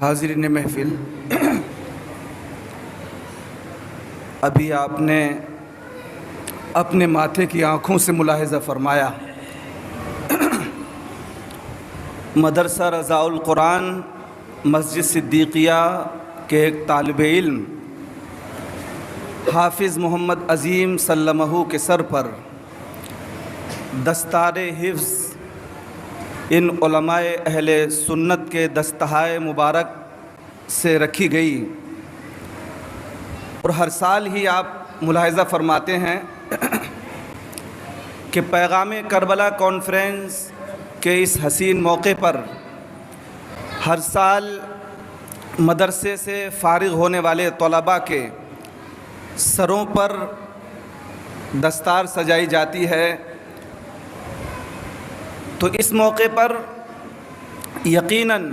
حاضرین محفل، ابھی آپ نے اپنے ماتھے کی آنکھوں سے ملاحظہ فرمایا، مدرسہ رضاء القرآن مسجد صدیقیہ کے ایک طالب علم حافظ محمد عظیم سلمہ کے سر پر دستار حفظ ان علماء اہل سنت کے دستہائے مبارک سے رکھی گئی، اور ہر سال ہی آپ ملاحظہ فرماتے ہیں کہ پیغام کربلا کانفرنس کے اس حسین موقع پر ہر سال مدرسے سے فارغ ہونے والے طلباء کے سروں پر دستار سجائی جاتی ہے۔ تو اس موقع پر یقیناً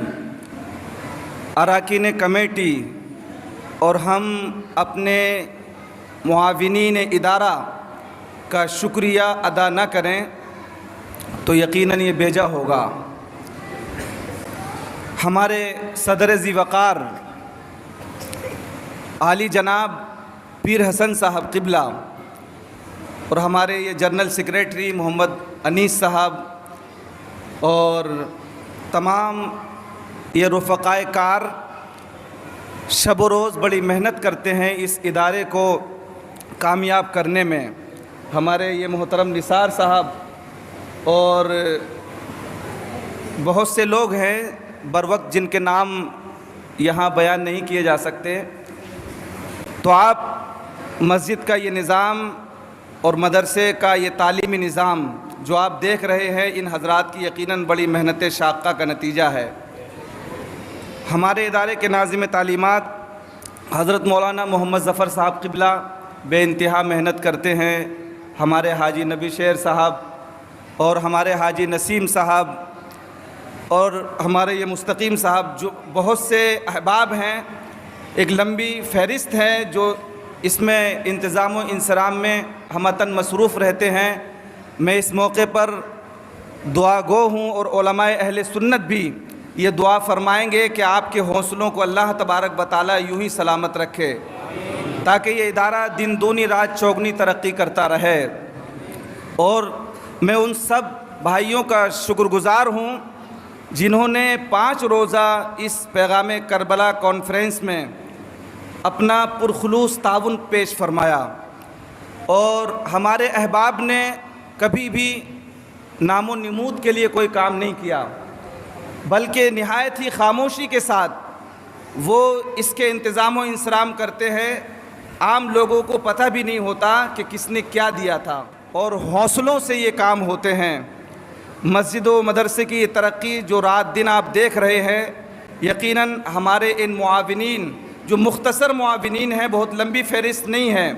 اراکین کمیٹی اور ہم اپنے معاونین ادارہ کا شکریہ ادا نہ کریں تو یقیناً یہ بیجا ہوگا۔ ہمارے صدر ذی وقار عالی جناب پیر حسن صاحب قبلہ اور ہمارے یہ جنرل سیکریٹری محمد انیس صاحب اور تمام یہ رفقائے کار شب و روز بڑی محنت کرتے ہیں اس ادارے کو کامیاب کرنے میں۔ ہمارے یہ محترم نثار صاحب اور بہت سے لوگ ہیں بروقت جن کے نام یہاں بیان نہیں کیے جا سکتے۔ تو آپ مسجد کا یہ نظام اور مدرسے کا یہ تعلیمی نظام جو آپ دیکھ رہے ہیں، ان حضرات کی یقیناً بڑی محنت شاقہ کا نتیجہ ہے۔ ہمارے ادارے کے ناظم تعلیمات حضرت مولانا محمد ظفر صاحب قبلہ بے انتہا محنت کرتے ہیں، ہمارے حاجی نبی شیر صاحب اور ہمارے حاجی نسیم صاحب اور ہمارے یہ مستقیم صاحب، جو بہت سے احباب ہیں، ایک لمبی فہرست ہے جو اس میں انتظام و انصرام میں ہمتاً مصروف رہتے ہیں۔ میں اس موقع پر دعا گو ہوں اور علماء اہل سنت بھی یہ دعا فرمائیں گے کہ آپ کے حوصلوں کو اللہ تبارک و تعالیٰ یوں ہی سلامت رکھے تاکہ یہ ادارہ دن دونی رات چوگنی ترقی کرتا رہے۔ اور میں ان سب بھائیوں کا شکر گزار ہوں جنہوں نے 5 روزہ اس پیغام کربلا کانفرنس میں اپنا پرخلوص تعاون پیش فرمایا، اور ہمارے احباب نے کبھی بھی نام و نمود کے لیے کوئی کام نہیں کیا، بلکہ نہایت ہی خاموشی کے ساتھ وہ اس کے انتظام و انصرام کرتے ہیں۔ عام لوگوں کو پتہ بھی نہیں ہوتا کہ کس نے کیا دیا تھا، اور حوصلوں سے یہ کام ہوتے ہیں۔ مسجد و مدرسے کی یہ ترقی جو رات دن آپ دیکھ رہے ہیں، یقیناً ہمارے ان معاونین جو مختصر معاونین ہیں، بہت لمبی فہرست نہیں ہے،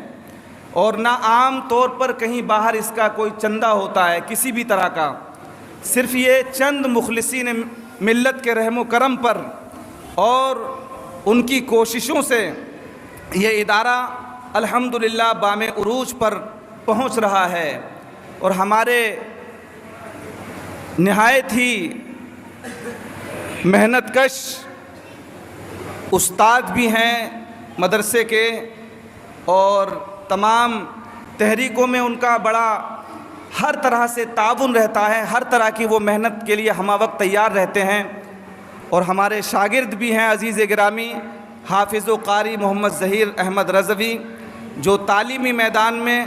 اور نہ عام طور پر کہیں باہر اس کا کوئی چندہ ہوتا ہے کسی بھی طرح کا، صرف یہ چند مخلصین ملت کے رحم و کرم پر اور ان کی کوششوں سے یہ ادارہ الحمدللہ بام عروج پر پہنچ رہا ہے۔ اور ہمارے نہایت ہی محنت کش استاد بھی ہیں مدرسے کے، اور تمام تحریکوں میں ان کا بڑا ہر طرح سے تعاون رہتا ہے، ہر طرح کی وہ محنت کے لیے ہمہ وقت تیار رہتے ہیں۔ اور ہمارے شاگرد بھی ہیں عزیز گرامی حافظ و قاری محمد ظہیر احمد رضوی، جو تعلیمی میدان میں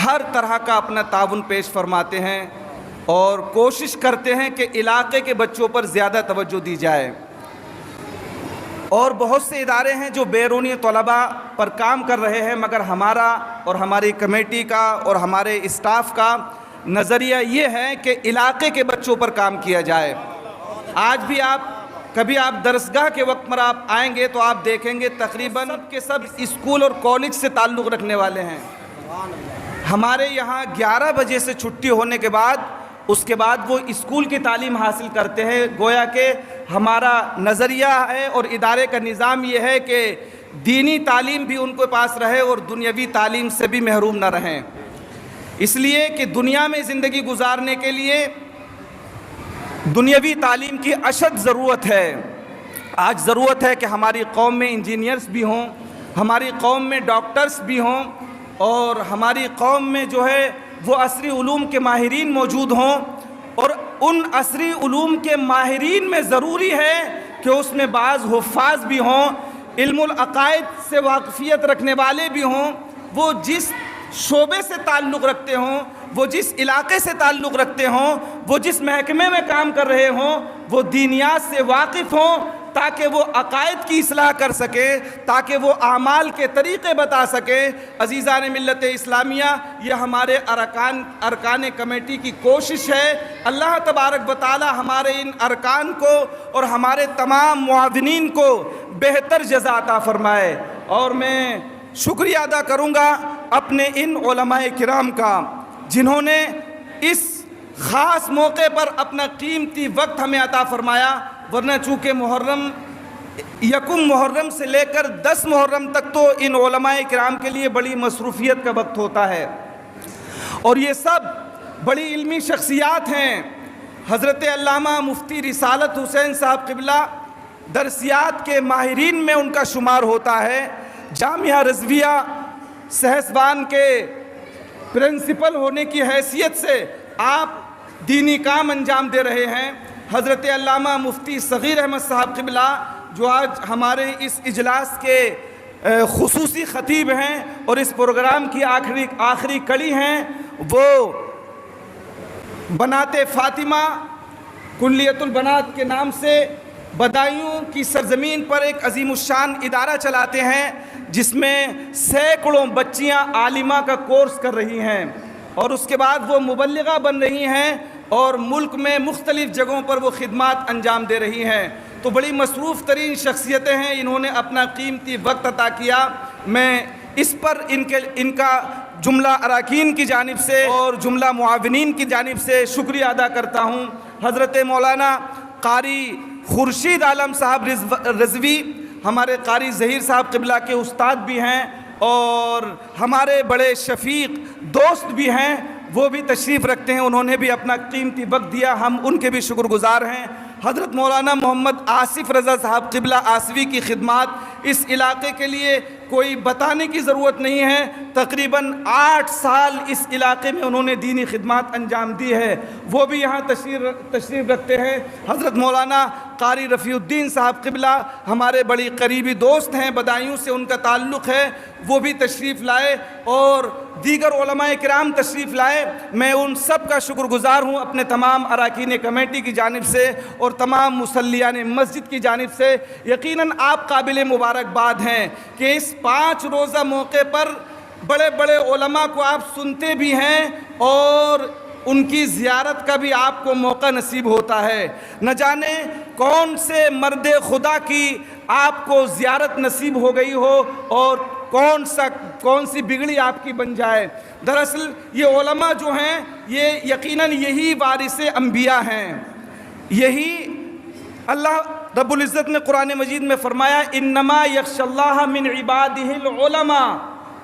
ہر طرح کا اپنا تعاون پیش فرماتے ہیں اور کوشش کرتے ہیں کہ علاقے کے بچوں پر زیادہ توجہ دی جائے۔ اور بہت سے ادارے ہیں جو بیرونی طلباء پر کام کر رہے ہیں، مگر ہمارا اور ہماری کمیٹی کا اور ہمارے اسٹاف کا نظریہ یہ ہے کہ علاقے کے بچوں پر کام کیا جائے۔ آج بھی کبھی آپ درسگاہ کے وقت پر آپ آئیں گے تو آپ دیکھیں گے تقریباً کہ سب اسکول اور کالج سے تعلق رکھنے والے ہیں۔ ہمارے یہاں 11 بجے سے چھٹی ہونے کے بعد اس کے بعد وہ اسکول کی تعلیم حاصل کرتے ہیں۔ گویا کہ ہمارا نظریہ ہے اور ادارے کا نظام یہ ہے کہ دینی تعلیم بھی ان کے پاس رہے اور دنیاوی تعلیم سے بھی محروم نہ رہیں، اس لیے کہ دنیا میں زندگی گزارنے کے لیے دنیاوی تعلیم کی اشد ضرورت ہے۔ آج ضرورت ہے کہ ہماری قوم میں انجینئرز بھی ہوں، ہماری قوم میں ڈاکٹرز بھی ہوں، اور ہماری قوم میں جو ہے وہ عصری علوم کے ماہرین موجود ہوں، اور ان عصری علوم کے ماہرین میں ضروری ہے کہ اس میں بعض حفاظ بھی ہوں، علم العقائد سے واقفیت رکھنے والے بھی ہوں، وہ جس شعبے سے تعلق رکھتے ہوں، وہ جس علاقے سے تعلق رکھتے ہوں، وہ جس محکمے میں کام کر رہے ہوں، وہ دینیات سے واقف ہوں، تاکہ وہ عقائد کی اصلاح کر سکے، تاکہ وہ اعمال کے طریقے بتا سکے۔ عزیزان ملت اسلامیہ، یہ ہمارے ارکان کمیٹی کی کوشش ہے۔ اللہ تبارک و تعالی ہمارے ان ارکان کو اور ہمارے تمام معاونین کو بہتر جزا عطا فرمائے۔ اور میں شکریہ ادا کروں گا اپنے ان علماء کرام کا جنہوں نے اس خاص موقع پر اپنا قیمتی وقت ہمیں عطا فرمایا، ورنہ چونکہ یکم محرم سے لے کر 10 محرم تک تو ان علماء کرام کے لیے بڑی مصروفیت کا وقت ہوتا ہے، اور یہ سب بڑی علمی شخصیات ہیں۔ حضرت علامہ مفتی رسالت حسین صاحب قبلہ درسیات کے ماہرین میں ان کا شمار ہوتا ہے۔ جامعہ رضویہ سہسوان کے پرنسپل ہونے کی حیثیت سے آپ دینی کام انجام دے رہے ہیں۔ حضرت علامہ مفتی صغیر احمد صاحب قبلہ جو آج ہمارے اس اجلاس کے خصوصی خطیب ہیں اور اس پروگرام کی آخری کڑی ہیں، وہ بنات فاطمہ کلیت البنات کے نام سے بدایوں کی سرزمین پر ایک عظیم الشان ادارہ چلاتے ہیں، جس میں سینکڑوں بچیاں عالمہ کا کورس کر رہی ہیں، اور اس کے بعد وہ مبلغہ بن رہی ہیں اور ملک میں مختلف جگہوں پر وہ خدمات انجام دے رہی ہیں۔ تو بڑی مصروف ترین شخصیتیں ہیں، انہوں نے اپنا قیمتی وقت عطا کیا۔ میں اس پر ان کا جملہ اراکین کی جانب سے اور جملہ معاونین کی جانب سے شکریہ ادا کرتا ہوں۔ حضرت مولانا قاری خورشید عالم صاحب رضوی ہمارے قاری ظہیر صاحب قبلہ کے استاد بھی ہیں اور ہمارے بڑے شفیق دوست بھی ہیں، وہ بھی تشریف رکھتے ہیں، انہوں نے بھی اپنا قیمتی وقت دیا، ہم ان کے بھی شکر گزار ہیں۔ حضرت مولانا محمد آصف رضا صاحب قبلہ آصفی کی خدمات اس علاقے کے لیے کوئی بتانے کی ضرورت نہیں ہے، تقریباً 8 سال اس علاقے میں انہوں نے دینی خدمات انجام دی ہے، وہ بھی یہاں تشریف رکھتے ہیں۔ حضرت مولانا قاری رفیع الدین صاحب قبلہ ہمارے بڑی قریبی دوست ہیں، بدایوں سے ان کا تعلق ہے، وہ بھی تشریف لائے، اور دیگر علماء کرام تشریف لائے۔ میں ان سب کا شکر گزار ہوں اپنے تمام اراکین کمیٹی کی جانب سے اور تمام مصلیان مسجد کی جانب سے۔ یقیناً آپ قابل مبارکباد ہیں کہ اس 5 روزہ موقع پر بڑے بڑے علماء کو آپ سنتے بھی ہیں اور ان کی زیارت کا بھی آپ کو موقع نصیب ہوتا ہے۔ نہ جانے کون سے مرد خدا کی آپ کو زیارت نصیب ہو گئی ہو اور کون سی بگڑی آپ کی بن جائے۔ دراصل یہ علماء جو ہیں یہ یقیناً یہی وارث انبیاء ہیں۔ یہی اللہ رب العزت نے قرآن مجید میں فرمایا انما یخشی اللہ من عبادہ العلماء،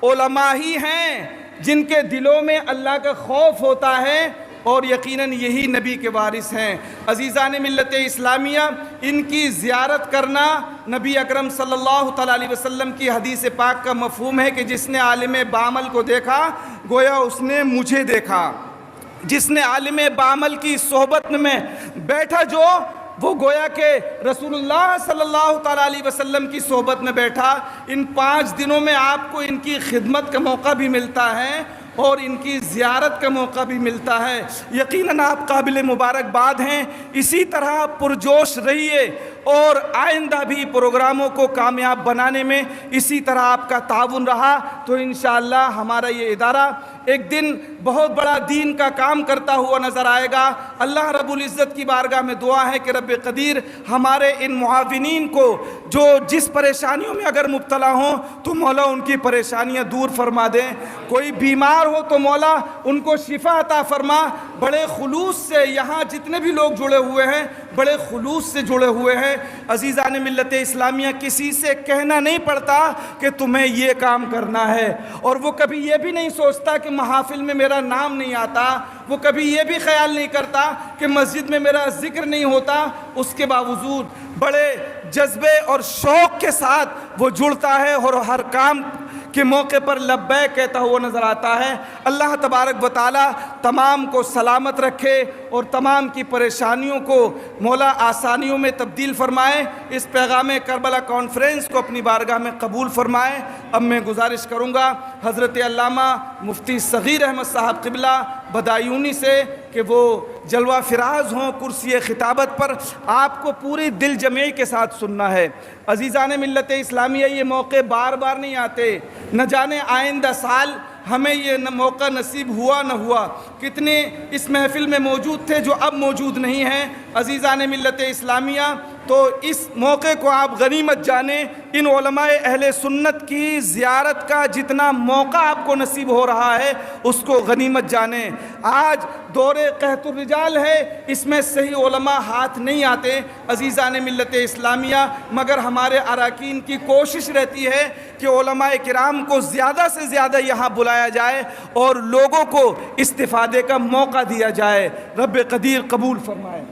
علماء ہی ہیں جن کے دلوں میں اللہ کا خوف ہوتا ہے، اور یقیناً یہی نبی کے وارث ہیں۔ عزیزان ملت اسلامیہ، ان کی زیارت کرنا نبی اکرم صلی اللہ تعالیٰ علیہ وسلم کی حدیث پاک کا مفہوم ہے کہ جس نے عالم بعمل کو دیکھا گویا اس نے مجھے دیکھا۔ جس نے عالم بعمل کی صحبت میں بیٹھا جو وہ گویا کہ رسول اللہ صلی اللہ تعالیٰ علیہ وسلم کی صحبت میں بیٹھا۔ ان 5 دنوں میں آپ کو ان کی خدمت کا موقع بھی ملتا ہے اور ان کی زیارت کا موقع بھی ملتا ہے۔ یقیناً آپ قابل مبارکباد ہیں، اسی طرح پرجوش رہیے اور آئندہ بھی پروگراموں کو کامیاب بنانے میں اسی طرح آپ کا تعاون رہا تو انشاءاللہ ہمارا یہ ادارہ ایک دن بہت بڑا دین کا کام کرتا ہوا نظر آئے گا۔ اللہ رب العزت کی بارگاہ میں دعا ہے کہ رب قدیر ہمارے ان معاونین کو جو جس پریشانیوں میں اگر مبتلا ہوں تو مولا ان کی پریشانیاں دور فرما دیں، کوئی بیمار ہو تو مولا ان کو شفا عطا فرما، بڑے خلوص سے یہاں جتنے بھی لوگ جڑے ہوئے ہیں بڑے خلوص سے جڑے ہوئے ہیں۔ عزیزان ملت اسلامیہ، کسی سے کہنا نہیں پڑتا کہ تمہیں یہ کام کرنا ہے، اور وہ کبھی یہ بھی نہیں سوچتا کہ محافل میں میرا نام نہیں آتا، وہ کبھی یہ بھی خیال نہیں کرتا کہ مسجد میں میرا ذکر نہیں ہوتا۔ اس کے باوجود بڑے جذبے اور شوق کے ساتھ وہ جڑتا ہے اور ہر کام کے موقع پر لبیک کہتا ہوا نظر آتا ہے۔ اللہ تبارک و تعالی تمام کو سلامت رکھے اور تمام کی پریشانیوں کو مولا آسانیوں میں تبدیل فرمائے۔ اس پیغام کربلا کانفرنس کو اپنی بارگاہ میں قبول فرمائے۔ اب میں گزارش کروں گا حضرت علامہ مفتی صغیر احمد صاحب قبلہ بدایونی سے کہ وہ جلوہ فراز ہوں کرسی خطابت پر، آپ کو پوری دل جمعی کے ساتھ سننا ہے۔ عزیزان ملت اسلامیہ، یہ موقع بار بار نہیں آتے، نہ جانے آئندہ سال ہمیں یہ موقع نصیب ہوا نہ ہوا۔ کتنے اس محفل میں موجود تھے جو اب موجود نہیں ہیں۔ عزیزان ملت اسلامیہ، تو اس موقع کو آپ غنیمت جانیں، ان علماء اہل سنت کی زیارت کا جتنا موقع آپ کو نصیب ہو رہا ہے اس کو غنیمت جانیں۔ آج دور قحط الرجال ہے، اس میں صحیح علماء ہاتھ نہیں آتے عزیزان ملت اسلامیہ، مگر ہمارے اراکین کی کوشش رہتی ہے کہ علماء کرام کو زیادہ سے زیادہ یہاں بلایا جائے اور لوگوں کو استفادے کا موقع دیا جائے۔ رب قدیر قبول فرمائے۔